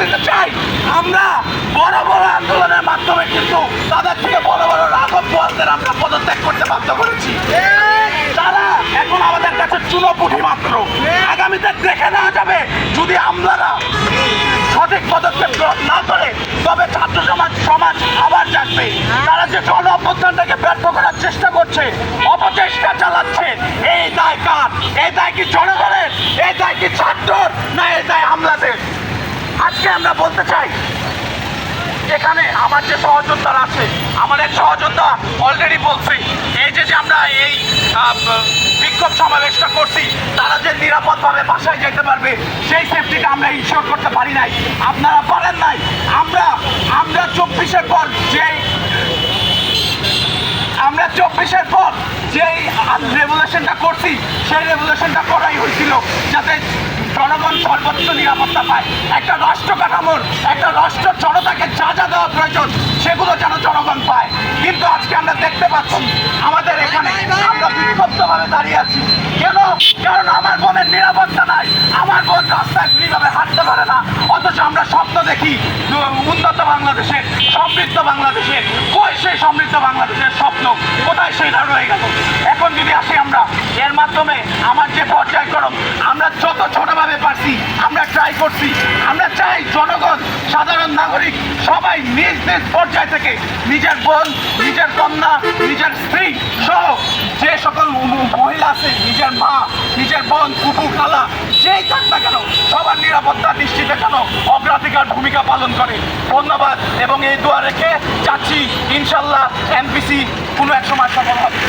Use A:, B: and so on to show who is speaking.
A: দিতে চাই। আমরা বড় বড় আন্দোলনের মাধ্যমে কিন্তু তাদের থেকে বড় বড় রাঘব বোয়ালদের আমরা পদত্যাগ করতে বাধ্য করেছি। তারা এখন আমাদের কাছে চুনোপুঁটি মাত্র। আগামীতে দেখে নেওয়া যাবে যদি আমলারা সঠিক পদক্ষেপ গ্রহণ না করে তবে ছাত্র সমাজ আবার জাগবে। তারা যে গণ অভ্যুত্থানটাকে ব্যর্থ করার চেষ্টা করছে, অপচেষ্টা চালাচ্ছে, এই দায় কার? এই দায় কি জনগণের? এই দায় কি ছাত্রর? না এই দায় আমলাদের? আজকে আমরা বলতে চাই, এখানে আমার যে সহযোদ্ধারা আছে, আমার এক সহযোদ্ধা অলরেডি বলছি, এই যে আমরা এই বিক্ষোভ সমাবেশটা করছি, তারা যে নিরাপদভাবে বাসায় যেতে পারবে সেই সেফটিটা আমরা ইনশিওর করতে পারি নাই, আপনারা পারেন নাই। আমরা 24-এর পর যেই রেগুলেশনটা করছি সেই রেগুলেশনটা করাই হয়েছিল যাতে জনগণ সর্বোচ্চ নিরাপত্তা পায়। একটা রাষ্ট্র কাঠামোর, একটা রাষ্ট্র জনতাকে যা যা দেওয়া প্রয়োজন সেগুলো যেন জনগণ পায়। কিন্তু আজকে আমরা দেখতে পাচ্ছি আমাদের এখানে আমরা বিক্ষুব্ধভাবে দাঁড়িয়ে আছি। কেন? কারণ আমার বোনের নিরাপত্তা নাই, আমার বোন রাস্তায় ফ্রিভাবে হাঁটতে পারে না। অথচ আমরা স্বপ্ন দেখি উন্নত বাংলাদেশের, সমৃদ্ধ বাংলাদেশের। কই সেই সমৃদ্ধ বাংলাদেশের স্বপ্ন? কোথায় সেটা রয়ে গেল? এখন যদি আসি আমরা এর মাধ্যমে আমার যে পর্যায়ক্রম আমরা যত ছোটভাবে পারছি আমরা ট্রাই করছি। আমরা চাই জনগণ, সাধারণ নাগরিক সবাই নিজ নিজ পর্যায় থেকে নিজের বোন, নিজের কন্যা, নিজের স্ত্রী সহ যে সকল মহিলা আছে, নিজের মা, নিজের বোন, ফুফু, খালা যেই থাক না কেন সবার নিরাপত্তা নিশ্চিতে কেন অগ্রাধিকার ভূমিকা পালন করে। ধন্যবাদ এবং এই দোয়া রেখে চাচ্ছি ইনশাল্লাহ এনপিসি কোনো এক সময় সফল হবে।